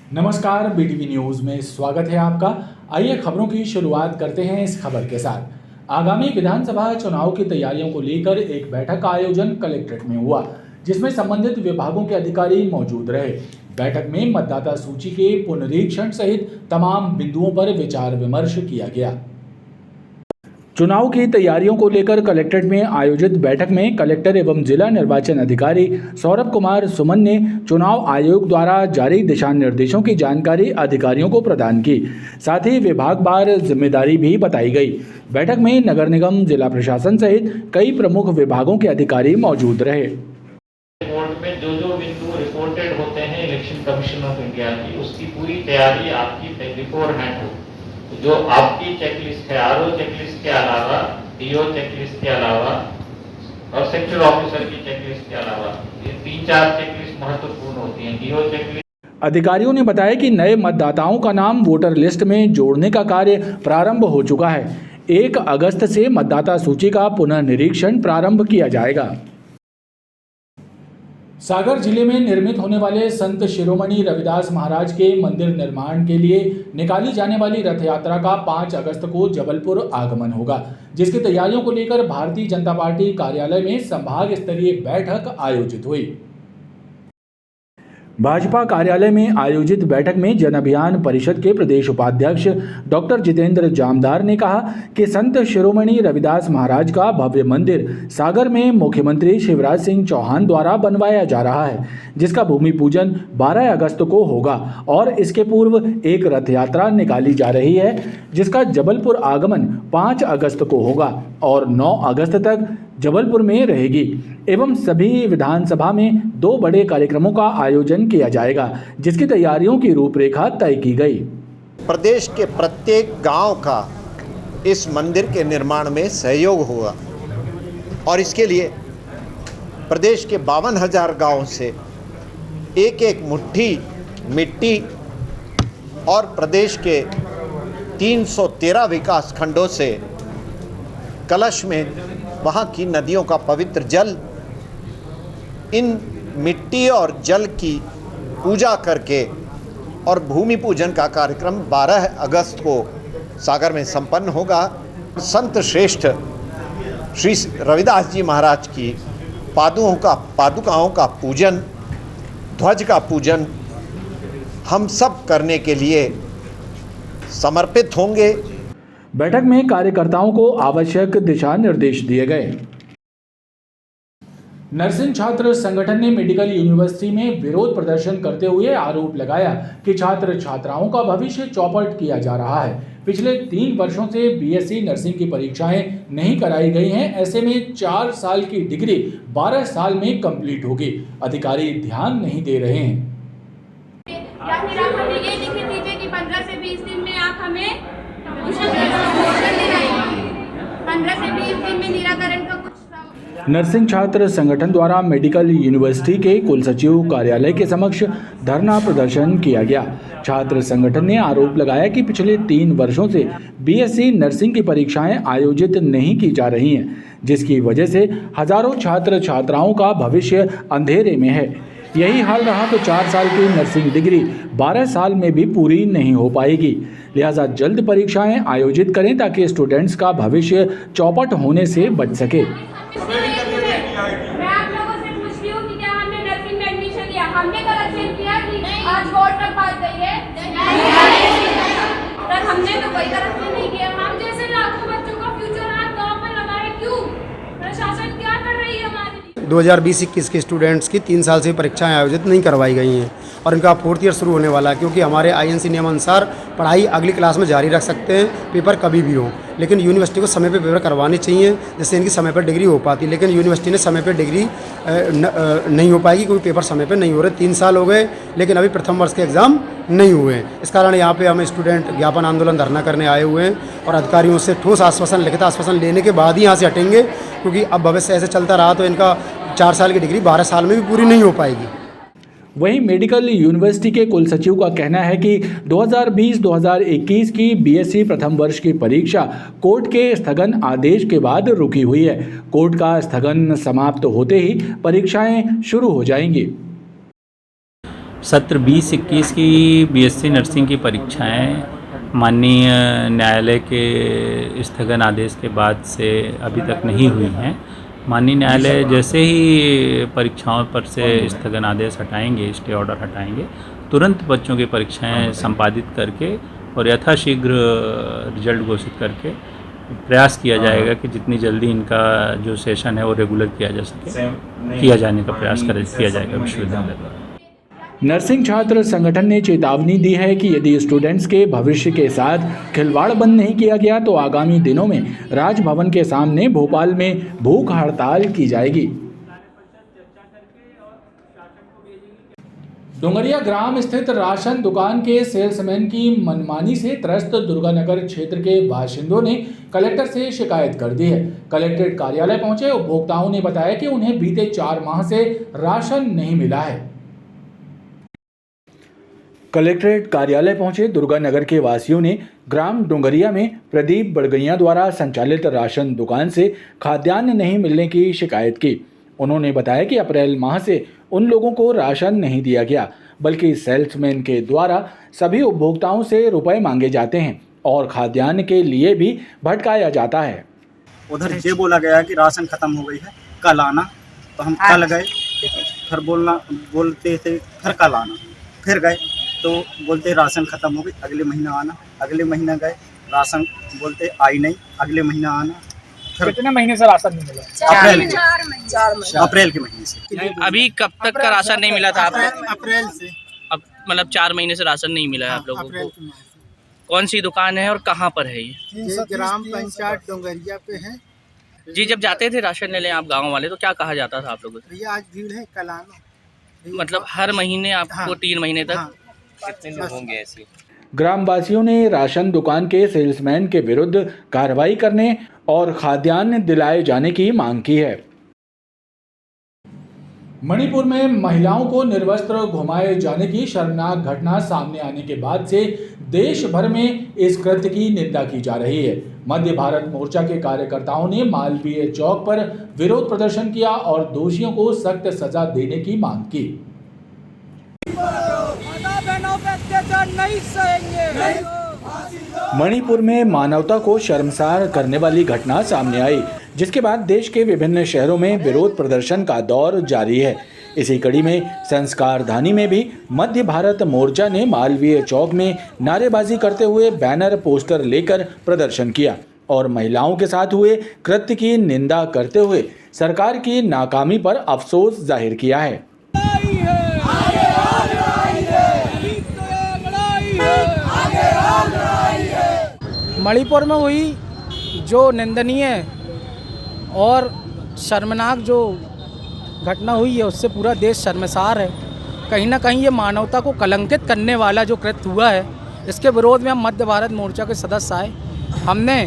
नमस्कार, BTV news में स्वागत है आपका। आइए खबरों की शुरुआत करते हैं इस खबर के साथ। आगामी विधानसभा चुनाव की तैयारियों को लेकर एक बैठक का आयोजन कलेक्ट्रेट में हुआ, जिसमें संबंधित विभागों के अधिकारी मौजूद रहे। बैठक में मतदाता सूची के पुनरीक्षण सहित तमाम बिंदुओं पर विचार विमर्श किया गया। चुनाव की तैयारियों को लेकर कलेक्ट्रेट में आयोजित बैठक में कलेक्टर एवं जिला निर्वाचन अधिकारी सौरभ कुमार सुमन ने चुनाव आयोग द्वारा जारी दिशा निर्देशों की जानकारी अधिकारियों को प्रदान की। साथ ही विभागवार जिम्मेदारी भी बताई गई। बैठक में नगर निगम, जिला प्रशासन सहित कई प्रमुख विभागों के अधिकारी मौजूद रहे। रिपोर्ट में जो बिंदु रिपोर्टेड होते हैं इलेक्शन कमीशन ऑफ इंडिया की, उसकी पूरी तैयारी आपकी बिफोर हैंड हो। जो आपकी चेकलिस्ट है, आरओ चेकलिस्ट के अलावा, डीओ चेकलिस्ट के अलावा और सेक्टर ऑफिसर की चेकलिस्ट के अलावा, ये 3-4 चेकलिस्ट महत्वपूर्ण होती हैं। DO checklist. अधिकारियों ने बताया कि नए मतदाताओं का नाम वोटर लिस्ट में जोड़ने का कार्य प्रारंभ हो चुका है। 1 अगस्त से मतदाता सूची का पुनर्निरीक्षण प्रारंभ किया जाएगा। सागर जिले में निर्मित होने वाले संत शिरोमणि रविदास महाराज के मंदिर निर्माण के लिए निकाली जाने वाली रथ यात्रा का 5 अगस्त को जबलपुर आगमन होगा, जिसकी तैयारियों को लेकर भारतीय जनता पार्टी कार्यालय में संभाग स्तरीय बैठक आयोजित हुई। भाजपा कार्यालय में आयोजित बैठक में जन अभियान परिषद के प्रदेश उपाध्यक्ष डॉक्टर जितेंद्र जामदार ने कहा कि संत शिरोमणि रविदास महाराज का भव्य मंदिर सागर में मुख्यमंत्री शिवराज सिंह चौहान द्वारा बनवाया जा रहा है, जिसका भूमि पूजन 12 अगस्त को होगा और इसके पूर्व एक रथ यात्रा निकाली जा रही है, जिसका जबलपुर आगमन 5 अगस्त को होगा और 9 अगस्त तक जबलपुर में रहेगी एवं सभी विधानसभा में 2 बड़े कार्यक्रमों का आयोजन किया जाएगा, जिसकी तैयारियों की रूपरेखा तय की गई। प्रदेश के प्रत्येक गांव का इस मंदिर के निर्माण में सहयोग होगा और इसके लिए प्रदेश के 52,000 गांव से एक मुट्ठी मिट्टी और प्रदेश के 313 विकास खंडों से कलश में वहाँ की नदियों का पवित्र जल, इन मिट्टी और जल की पूजा करके और भूमि पूजन का कार्यक्रम 12 अगस्त को सागर में संपन्न होगा। संत श्रेष्ठ श्री रविदास जी महाराज की पादुकाओं का पूजन, ध्वज का पूजन हम सब करने के लिए समर्पित होंगे। बैठक में कार्यकर्ताओं को आवश्यक दिशा निर्देश दिए गए। नर्सिंग छात्र संगठन ने मेडिकल यूनिवर्सिटी में विरोध प्रदर्शन करते हुए आरोप लगाया कि छात्र छात्राओं का भविष्य चौपट किया जा रहा है। पिछले 3 वर्षों से बीएससी नर्सिंग की परीक्षाएं नहीं कराई गई हैं। ऐसे में 4 साल की डिग्री 12 साल में कंप्लीट होगी। अधिकारी ध्यान नहीं दे रहे हैं। या फिर आप हमें ये लिख दीजिए कि 15 से 20 दिन में आप हमें 15 से 20 दिन में निराकरण का कुछ। नर्सिंग छात्र संगठन द्वारा मेडिकल यूनिवर्सिटी के कुलसचिव कार्यालय के समक्ष धरना प्रदर्शन किया गया। छात्र संगठन ने आरोप लगाया कि पिछले 3 वर्षों से बीएससी नर्सिंग की परीक्षाएं आयोजित नहीं की जा रही हैं, जिसकी वजह से हजारों छात्र छात्राओं का भविष्य अंधेरे में है। यही हाल रहा तो 4 साल की नर्सिंग डिग्री 12 साल में भी पूरी नहीं हो पाएगी। लिहाजा जल्द परीक्षाएं आयोजित करें ताकि स्टूडेंट्स का भविष्य चौपट होने से बच सके। मैं आप लोगों से पूछ रही हूँ कि क्या हमने नर्सिंग में एडमिशन लिया? हमने करेक्शन किया कि आज बोर्ड तक बात गई है? सर, हमने तो कोई करेक्शन नहीं किया। हम जैसे लाखों बच्चों का फ्यूचर आज गाँव में हमारे क्यों? प्रशासन क्या कर रही है हमारे लिए? 2020-21 के स्टूडेंट्स की 3 साल से परीक्षाएं आयोजित नहीं करवाई गई हैं और इनका 4th ईयर शुरू होने वाला है, क्योंकि हमारे आईएनसी नियम अनुसार पढ़ाई अगली क्लास में जारी रख सकते हैं, पेपर कभी भी हो, लेकिन यूनिवर्सिटी को समय पे पेपर करवाने चाहिए जिससे इनकी समय पर डिग्री हो पाती। लेकिन यूनिवर्सिटी ने समय पे डिग्री नहीं हो पाएगी क्योंकि पेपर समय पे नहीं हो रहे। 3 साल हो गए लेकिन अभी प्रथम वर्ष के एग्ज़ाम नहीं हुए हैं। इस कारण यहाँ पे हम स्टूडेंट ज्ञापन आंदोलन धरना करने आए हुए हैं और अधिकारियों से ठोस आश्वासन, लिखित आश्वासन लेने के बाद ही यहाँ से हटेंगे, क्योंकि अब भविष्य ऐसे चलता रहा तो इनका 4 साल की डिग्री 12 साल में भी पूरी नहीं हो पाएगी। वहीं मेडिकल यूनिवर्सिटी के कुलसचिव का कहना है कि 2020-2021 की बीएससी प्रथम वर्ष की परीक्षा कोर्ट के स्थगन आदेश के बाद रुकी हुई है। कोर्ट का स्थगन समाप्त होते ही परीक्षाएं शुरू हो जाएंगी। सत्र 20-21 की बीएससी नर्सिंग की परीक्षाएं माननीय न्यायालय के स्थगन आदेश के बाद से अभी तक नहीं हुई हैं। माननीय न्यायालय जैसे ही परीक्षाओं पर से स्थगन आदेश हटाएंगे, स्टे ऑर्डर हटाएंगे, तुरंत बच्चों की परीक्षाएं संपादित करके और यथाशीघ्र रिजल्ट घोषित करके प्रयास किया जाएगा कि जितनी जल्दी इनका जो सेशन है वो रेगुलर किया जा सके, किया जाने का प्रयास किया जाएगा विश्वविद्यालय द्वारा। नर्सिंग छात्र संगठन ने चेतावनी दी है कि यदि स्टूडेंट्स के भविष्य के साथ खिलवाड़ बंद नहीं किया गया तो आगामी दिनों में राजभवन के सामने भोपाल में भूख हड़ताल की जाएगी। डुंगरिया ग्राम स्थित राशन दुकान के सेल्समैन की मनमानी से त्रस्त दुर्गानगर क्षेत्र के बाशिंदों ने कलेक्टर से शिकायत कर दी है। कलेक्ट्रेट कार्यालय पहुंचे उपभोक्ताओं ने बताया कि उन्हें बीते 4 माह से राशन नहीं मिला है। कलेक्ट्रेट कार्यालय पहुंचे दुर्गानगर के वासियों ने ग्राम डुंगरिया में प्रदीप बड़गैया द्वारा संचालित राशन दुकान से खाद्यान्न नहीं मिलने की शिकायत की। उन्होंने बताया कि अप्रैल माह से उन लोगों को राशन नहीं दिया गया, बल्कि सेल्समैन के द्वारा सभी उपभोक्ताओं से रुपए मांगे जाते हैं और खाद्यान्न के लिए भी भटकाया जाता है। उधर ये बोला गया कि राशन खत्म हो गई है, कल आना, तो हम कल गए, फिर बोलते थे फिर कल आना, फिर गए तो बोलते राशन खत्म हो गई, अगले महीना आना, अगले महीना गए, राशन बोलते आई नहीं, अगले महीना आना। कितने महीने से राशन नहीं मिला? अप्रैल के महीने से। अभी कब तक का राशन नहीं मिला था आपको? अप्रैल से। अब मतलब 4 महीने से राशन नहीं मिला है आप लोगों को। कौन सी दुकान है और कहाँ पर है ये? ग्राम पंचायत डोंगरिया पे है जी। जब जाते थे राशन लेने आप गाँव वाले तो क्या कहा जाता था आप लोगों से? भैया आज भीड़ है, कल आना। मतलब हर महीने आपको 3 महीने तक? कितने लोग होंगे ऐसे? ग्रामवासियों ने राशन दुकान के सेल्समैन के विरुद्ध कार्रवाई करने और खाद्यान्न दिलाए जाने की मांग की है। मणिपुर में महिलाओं को निर्वस्त्र घुमाए जाने की शर्मनाक घटना सामने आने के बाद से देश भर में इस कृत्य की निंदा की जा रही है। मध्य भारत मोर्चा के कार्यकर्ताओं ने मालवीय चौक पर विरोध प्रदर्शन किया और दोषियों को सख्त सजा देने की मांग की। मणिपुर में मानवता को शर्मसार करने वाली घटना सामने आई, जिसके बाद देश के विभिन्न शहरों में विरोध प्रदर्शन का दौर जारी है। इसी कड़ी में संस्कारधानी में भी मध्य भारत मोर्चा ने मालवीय चौक में नारेबाजी करते हुए बैनर पोस्टर लेकर प्रदर्शन किया और महिलाओं के साथ हुए कृत्य की निंदा करते हुए सरकार की नाकामी पर अफसोस जाहिर किया है। मणिपुर में हुई जो निंदनीय और शर्मनाक जो घटना हुई है उससे पूरा देश शर्मसार है। कहीं ना कहीं ये मानवता को कलंकित करने वाला जो कृत्य हुआ है, इसके विरोध में हम मध्य भारत मोर्चा के सदस्य आए। हमने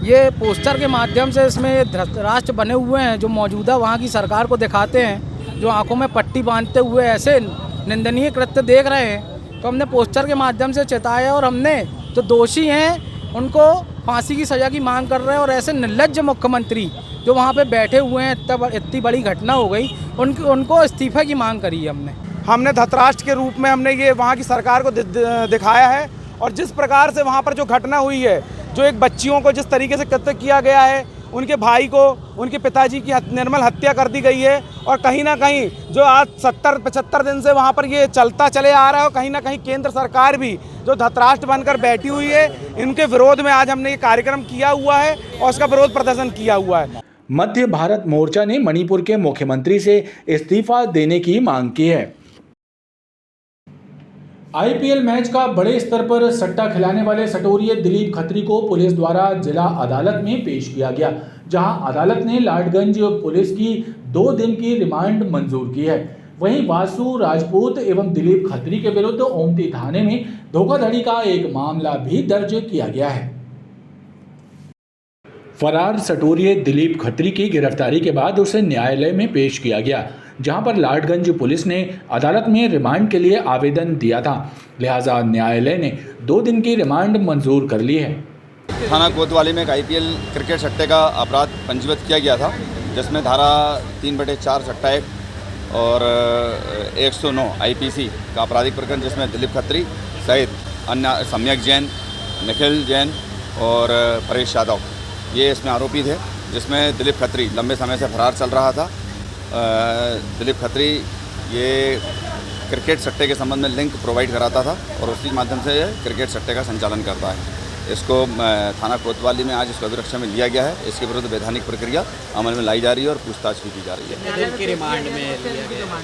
ये पोस्टर के माध्यम से इसमें राष्ट्र बने हुए हैं जो मौजूदा वहाँ की सरकार को दिखाते हैं, जो आंखों में पट्टी बांधते हुए ऐसे निंदनीय कृत्य देख रहे हैं, तो हमने पोस्टर के माध्यम से चेताया और हमने जो दोषी हैं उनको फांसी की सज़ा की मांग कर रहे हैं। और ऐसे निर्लज्ज मुख्यमंत्री जो वहाँ पे बैठे हुए हैं, इतनी बड़ी घटना हो गई, उनको इस्तीफे की मांग करी है। हमने धतराष्ट्र के रूप में हमने ये वहाँ की सरकार को दिखाया है। और जिस प्रकार से वहाँ पर जो घटना हुई है, जो एक बच्चियों को जिस तरीके से कत्ल किया गया है, उनके भाई को, उनके पिताजी की निर्मल हत्या कर दी गई है। और कहीं ना कहीं जो आज 70-75 दिन से वहाँ पर ये चलता चले आ रहा है, और कहीं ना कहीं केंद्र सरकार भी जो धतराष्ट्र बनकर बैठी हुई है, इनके विरोध में आज हमने ये कार्यक्रम किया हुआ है और उसका विरोध प्रदर्शन किया हुआ है। मध्य भारत मोर्चा ने मणिपुर के मुख्यमंत्री से इस्तीफा देने की मांग की है। आईपीएल मैच का बड़े स्तर पर सट्टा खिलाने वाले सटोरिये दिलीप खत्री को पुलिस द्वारा जिला अदालत में पेश किया गया, जहां अदालत ने लाडगंज पुलिस की 2 दिन की रिमांड मंजूर की है। वहीं वासु राजपूत एवं दिलीप खत्री के विरुद्ध ओमती थाने में धोखाधड़ी का एक मामला भी दर्ज किया गया है। फरार सटोरिये दिलीप खत्री की गिरफ्तारी के बाद उसे न्यायालय में पेश किया गया, जहां पर लाडगंज पुलिस ने अदालत में रिमांड के लिए आवेदन दिया था। लिहाजा न्यायालय ने 2 दिन की रिमांड मंजूर कर ली है। थाना कोतवाली में एक आईपीएल क्रिकेट सट्टे का अपराध पंजीबद्ध किया गया था, जिसमें धारा 3/4 सट्टा एक्ट और 109 IPC का आपराधिक प्रकरण, जिसमें दिलीप खत्री सहित अन्य सम्यक जैन, निखिल जैन और परेश यादव ये इसमें आरोपी थे, जिसमें दिलीप खत्री लंबे समय से फरार चल रहा था। दिलीप खत्री ये क्रिकेट सट्टे के संबंध में लिंक प्रोवाइड कराता था और उसी के माध्यम से क्रिकेट सट्टे का संचालन करता है। इसको थाना कोतवाली में आज इसको अभिरक्षा में लिया गया है। इसके विरुद्ध वैधानिक प्रक्रिया अमल में लाई जा रही है और पूछताछ भी की जा रही है। दिन की रिमांड में लिया गया।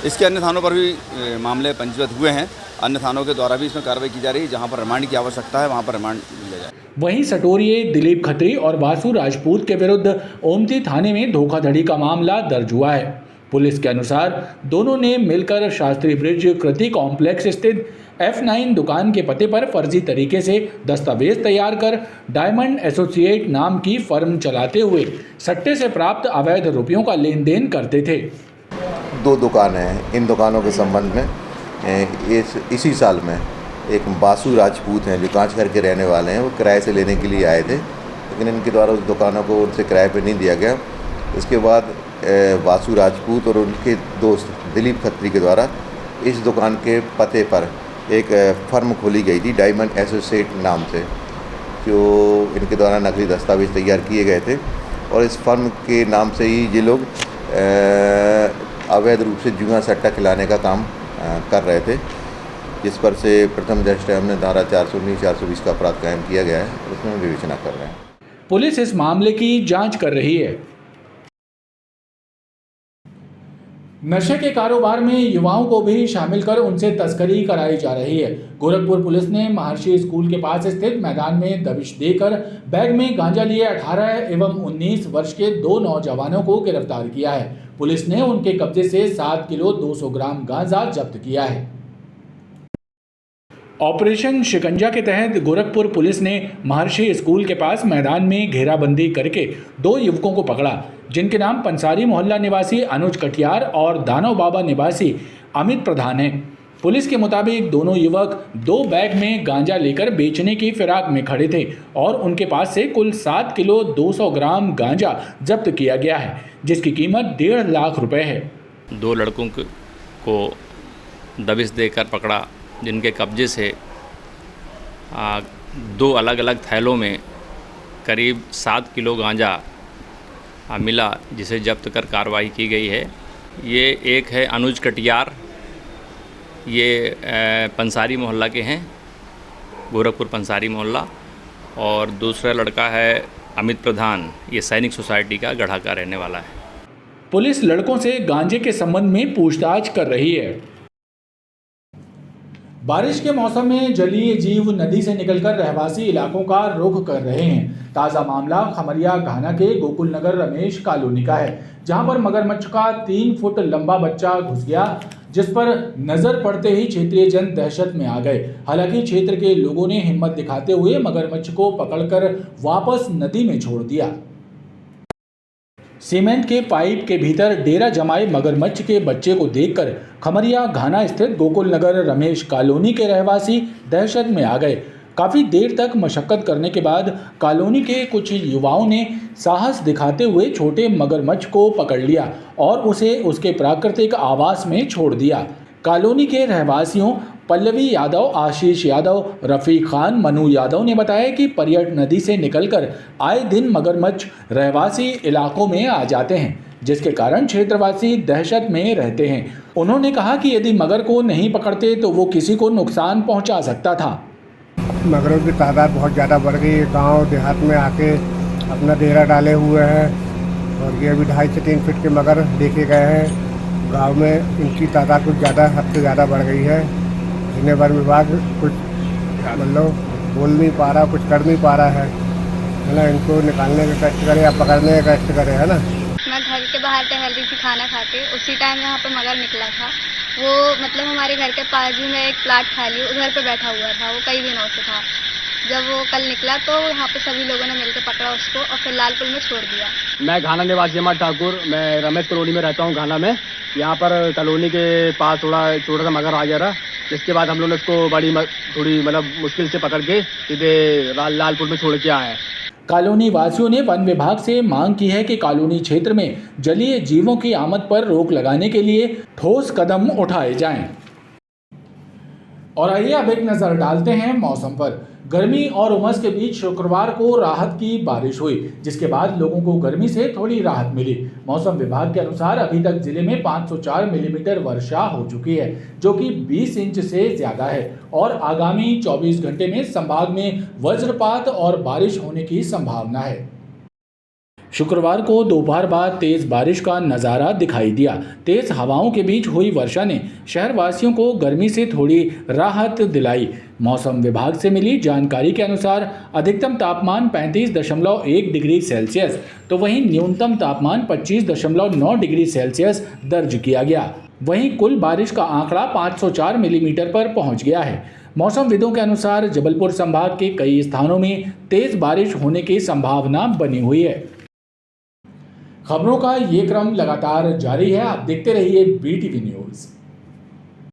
इसके अन्य थानों पर भी मामले पंजीबद्ध हुए हैं। अन्य थानों के द्वारा भी इसमें कार्रवाई की जा रही है। जहां पर रिमांड की आवश्यकता है वहां पर रिमांड लिया जाए। वहीं सटोरिये दिलीप खत्री और वासु राजपूत के विरुद्ध ओमती थाने में धोखाधड़ी का मामला दर्ज हुआ है। पुलिस के अनुसार दोनों ने मिलकर शास्त्री ब्रिज कृति कॉम्प्लेक्स स्थित F9 दुकान के पते पर फर्जी तरीके से दस्तावेज तैयार कर डायमंड एसोसिएट नाम की फर्म चलाते हुए सट्टे से प्राप्त अवैध रुपयों का लेन देन करते थे। 2 दुकानें हैं। इन दुकानों के संबंध में इसी साल में एक वासु राजपूत हैं जो कांच घर के रहने वाले हैं, वो किराए से लेने के लिए आए थे, लेकिन इनके द्वारा उस दुकानों को उनसे किराए पे नहीं दिया गया। इसके बाद वासु राजपूत और उनके दोस्त दिलीप खत्री के द्वारा इस दुकान के पते पर एक फर्म खोली गई थी डायमंड एसोसिएट नाम से, जो इनके द्वारा नकली दस्तावेज तैयार किए गए थे और इस फर्म के नाम से ही ये लोग अवैध रूप से जुआ सट्टा खिलाने का काम कर रहे थे, जिस पर से प्रथम दृष्टया हमने धारा 419 420 का अपराध कायम किया गया है, उसमें विवेचना कर रहे हैं। पुलिस इस मामले की जांच कर रही है। नशे के कारोबार में युवाओं को भी शामिल कर उनसे तस्करी कराई जा रही है। गोरखपुर पुलिस ने महर्षि स्कूल के पास स्थित मैदान में दबिश देकर बैग में गांजा लिए 18 एवं 19 वर्ष के 2 नौजवानों को गिरफ्तार किया है। पुलिस ने उनके कब्जे से 7 किलो 200 ग्राम गांजा जब्त किया है। ऑपरेशन शिकंजा के तहत गोरखपुर पुलिस ने महर्षि स्कूल के पास मैदान में घेराबंदी करके 2 युवकों को पकड़ा, जिनके नाम पंसारी मोहल्ला निवासी अनुज कटियार और दानव बाबा निवासी अमित प्रधान हैं। पुलिस के मुताबिक दोनों युवक 2 बैग में गांजा लेकर बेचने की फिराक में खड़े थे और उनके पास से कुल 7 किलो 200 ग्राम गांजा जब्त किया गया है, जिसकी कीमत 1.5 लाख रुपए है। 2 लड़कों को दबिश देकर पकड़ा, जिनके कब्जे से 2 अलग अलग थैलों में करीब 7 किलो गांजा मिला, जिसे जब्त कर कार्रवाई की गई है। ये एक है अनुज कटियार, ये पंसारी मोहल्ला के हैं, गोरखपुर पंसारी मोहल्ला, और दूसरा लड़का है अमित प्रधान, ये सैनिक सोसाइटी का गढ़ा का रहने वाला है। पुलिस लड़कों से गांजे के संबंध में पूछताछ कर रही है। बारिश के मौसम में जलीय जीव नदी से निकलकर रहवासी इलाकों का रुख कर रहे हैं। ताज़ा मामला खमरिया घाना के गोकुल नगर रमेश कॉलोनी का है, जहां पर मगरमच्छ का 3 फुट लंबा बच्चा घुस गया, जिस पर नजर पड़ते ही क्षेत्रीय जन दहशत में आ गए। हालांकि क्षेत्र के लोगों ने हिम्मत दिखाते हुए मगरमच्छ को पकड़कर वापस नदी में छोड़ दिया। सीमेंट के पाइप के भीतर डेरा जमाए मगरमच्छ के बच्चे को देखकर खमरिया घाना स्थित गोकुल नगर रमेश कॉलोनी के रहवासी दहशत में आ गए। काफ़ी देर तक मशक्कत करने के बाद कॉलोनी के कुछ युवाओं ने साहस दिखाते हुए छोटे मगरमच्छ को पकड़ लिया और उसे उसके प्राकृतिक आवास में छोड़ दिया। कॉलोनी के रहवासियों पल्लवी यादव, आशीष यादव, रफ़ीक खान, मनु यादव ने बताया कि पर्यट नदी से निकलकर आए दिन मगरमच्छ रहवासी इलाकों में आ जाते हैं, जिसके कारण क्षेत्रवासी दहशत में रहते हैं। उन्होंने कहा कि यदि मगर को नहीं पकड़ते तो वो किसी को नुकसान पहुंचा सकता था। मगरों की तादाद बहुत ज़्यादा बढ़ गई है। गाँव देहात में आके अपना डेरा डाले हुए हैं और ये अभी 2.5 से 3 फीट के मगर देखे गए हैं। गांव में इनकी तादाद कुछ ज़्यादा हद से ज़्यादा बढ़ गई है। इन्हें वन विभाग कुछ मतलब बोल नहीं पा रहा, कुछ कर नहीं पा रहा है ना। इनको निकालने का कष्ट करे या पकड़ने का कष्ट करे, है ना। मैं घर के बाहर टहल रही थी खाना खा के, उसी टाइम यहाँ पे मगर निकला था। वो मतलब हमारे घर के पास ही में एक प्लाट खाली उधर पे बैठा हुआ था, वो कई दिनों से था। जब वो कल निकला तो यहाँ पे सभी लोगों ने मिलकर पकड़ा उसको और फिर लालपुर में छोड़ दिया। मैं घाना निवासी अमर ठाकुर, मैं रमेश कॉलोनी में रहता हूँ घाना में। यहाँ पर कॉलोनी के पास थोड़ा छोटा सा मगर आ जा रहा, जिसके बाद हम लोग ने उसको थोड़ी मतलब मुश्किल से पकड़ के सीधे लालपुर में छोड़ के आए। कॉलोनी वासियों ने वन विभाग से मांग की है कि कॉलोनी क्षेत्र में जलीय जीवों की आमद पर रोक लगाने के लिए ठोस कदम उठाए जाएं। और आइए अब एक नजर डालते हैं मौसम पर। गर्मी और उमस के बीच शुक्रवार को राहत की बारिश हुई, जिसके बाद लोगों को गर्मी से थोड़ी राहत मिली। मौसम विभाग के अनुसार अभी तक जिले में 504 मिलीमीटर वर्षा हो चुकी है, जो कि 20 इंच से ज्यादा है और आगामी 24 घंटे में संभाग में वज्रपात और बारिश होने की संभावना है। शुक्रवार को दोपहर बाद तेज बारिश का नज़ारा दिखाई दिया। तेज हवाओं के बीच हुई वर्षा ने शहरवासियों को गर्मी से थोड़ी राहत दिलाई। मौसम विभाग से मिली जानकारी के अनुसार अधिकतम तापमान 35.1 डिग्री सेल्सियस तो वहीं न्यूनतम तापमान 25.9 डिग्री सेल्सियस दर्ज किया गया। वहीं कुल बारिश का आंकड़ा 504 मिलीमीटर पर पहुंच गया है। मौसमविदों के अनुसार जबलपुर संभाग के कई स्थानों में तेज बारिश होने की संभावना बनी हुई है। खबरों का ये क्रम लगातार जारी है। आप देखते रहिए BTV न्यूज़।